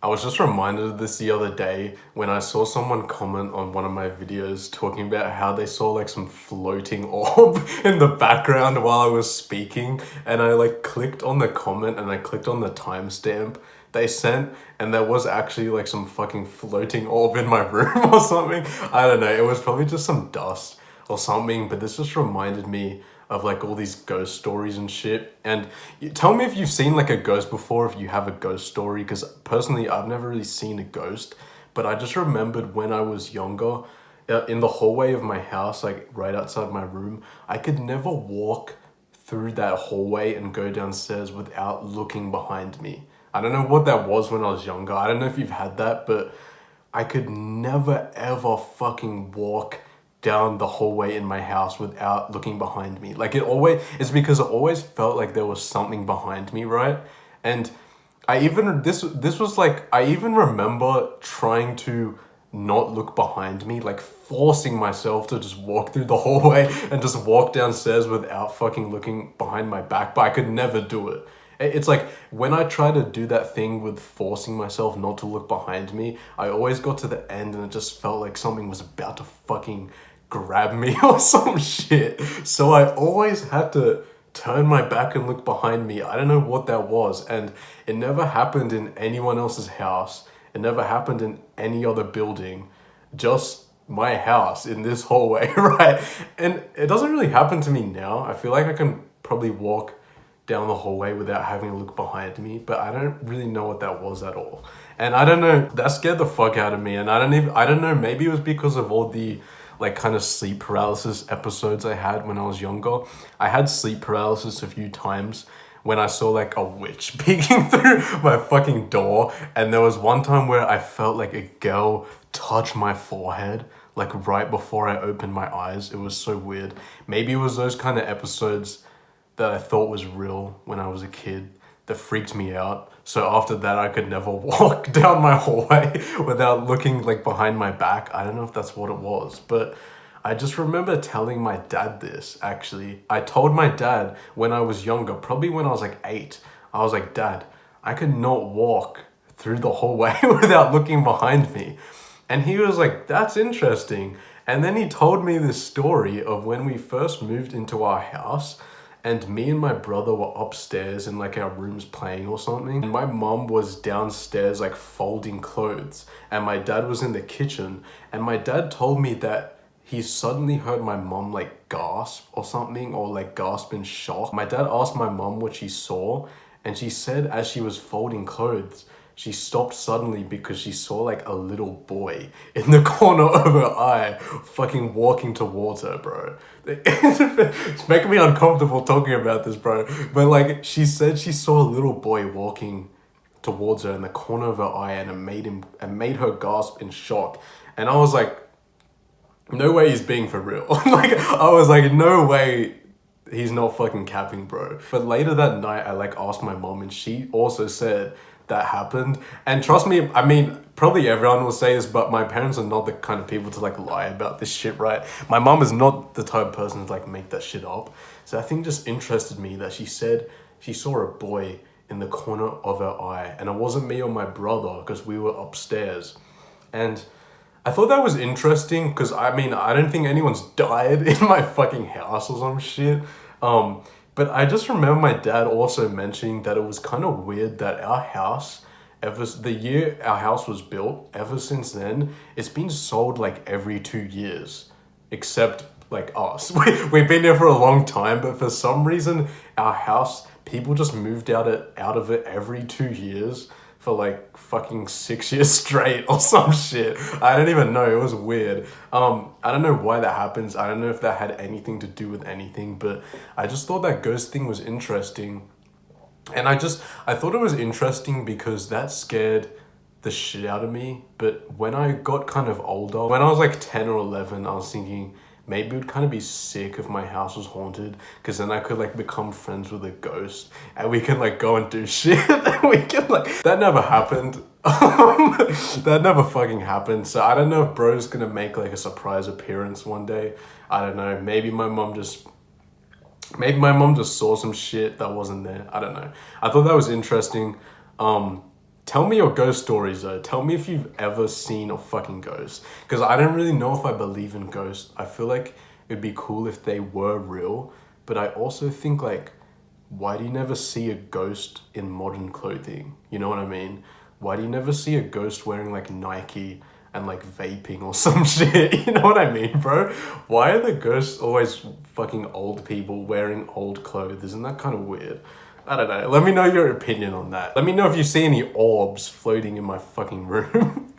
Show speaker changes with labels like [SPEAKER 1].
[SPEAKER 1] I was just reminded of this the other day when I saw someone comment on one of my videos talking about how they saw like some floating orb in the background while I was speaking, and I like clicked on the comment and I clicked on the timestamp they sent, and there was actually like some fucking floating orb in my room or something. I don't know, it was probably just some dust or something, but this just reminded me of like all these ghost stories and shit. And tell me if you've seen like a ghost before, if you have a ghost story, because personally I've never really seen a ghost, but I just remembered when I was younger, in the hallway of my house, like right outside my room, I could never walk through that hallway and go downstairs without looking behind me. I don't know what that was when I was younger. I don't know if you've had that, but I could never ever fucking walk down the hallway in my house without looking behind me. Like it's because it always felt like there was something behind me, right? And this was like, I even remember trying to not look behind me, like forcing myself to just walk through the hallway and just walk downstairs without fucking looking behind my back, but I could never do it. It's like when I try to do that thing with forcing myself not to look behind me, I always got to the end and it just felt like something was about to fucking grab me or some shit. So I always had to turn my back and look behind me. I don't know what that was. And it never happened in anyone else's house. It never happened in any other building. Just my house in this hallway, right? And it doesn't really happen to me now. I feel like I can probably walk down the hallway without having to look behind me, but I don't really know what that was at all. And I don't know, that scared the fuck out of me. And I don't know, maybe it was because of all the like kind of sleep paralysis episodes I had when I was younger. I had sleep paralysis a few times when I saw like a witch peeking through my fucking door. And there was one time where I felt like a girl touch my forehead, like right before I opened my eyes. It was so weird. Maybe it was those kind of episodes that I thought was real when I was a kid that freaked me out. So after that, I could never walk down my hallway without looking like behind my back. I don't know if that's what it was, but I just remember telling my dad this, actually. I told my dad when I was younger, probably when I was like 8, I was like, Dad, I could not walk through the hallway without looking behind me. And he was like, that's interesting. And then he told me this story of when we first moved into our house, and me and my brother were upstairs in like our rooms playing or something. And my mom was downstairs like folding clothes, and my dad was in the kitchen. And my dad told me that he suddenly heard my mom like gasp or something, or like gasp in shock. My dad asked my mom what she saw, and she said as she was folding clothes, she stopped suddenly because she saw like a little boy in the corner of her eye fucking walking towards her, bro. It's making me uncomfortable talking about this, bro. But like, she said she saw a little boy walking towards her in the corner of her eye, and it made her gasp in shock. And I was like, no way he's being for real. Like, I was like, no way he's not fucking capping, bro. But later that night, I like asked my mom, and she also said that happened. And trust me, I mean, probably everyone will say this, but my parents are not the kind of people to like lie about this shit, right? My mom is not the type of person to like make that shit up. So I think just interested me that she said she saw a boy in the corner of her eye, and it wasn't me or my brother because we were upstairs. And I thought that was interesting because I mean, I don't think anyone's died in my fucking house or some shit. But I just remember my dad also mentioning that it was kind of weird that our house, the year our house was built, ever since then, it's been sold like every 2 years, except like us. We've been there for a long time, but for some reason, our house, people just moved out of it every 2 years for like fucking 6 years straight or some shit. I don't even know. It was weird. I don't know why that happens. I don't know if that had anything to do with anything, but I just thought that ghost thing was interesting. And I thought it was interesting because that scared the shit out of me. But when I got kind of older, when I was like 10 or 11, I was thinking, maybe it would kind of be sick if my house was haunted, because then I could like become friends with a ghost and we can like go and do shit. And we can like, that never happened. That never fucking happened. So I don't know if bro's gonna make like a surprise appearance one day. I don't know. Maybe my mom just saw some shit that wasn't there. I don't know. I thought that was interesting. Tell me your ghost stories though. Tell me if you've ever seen a fucking ghost. Because I don't really know if I believe in ghosts. I feel like it'd be cool if they were real. But I also think like, why do you never see a ghost in modern clothing? You know what I mean? Why do you never see a ghost wearing like Nike and like vaping or some shit? You know what I mean, bro? Why are the ghosts always fucking old people wearing old clothes? Isn't that kind of weird? I don't know. Let me know your opinion on that. Let me know if you see any orbs floating in my fucking room.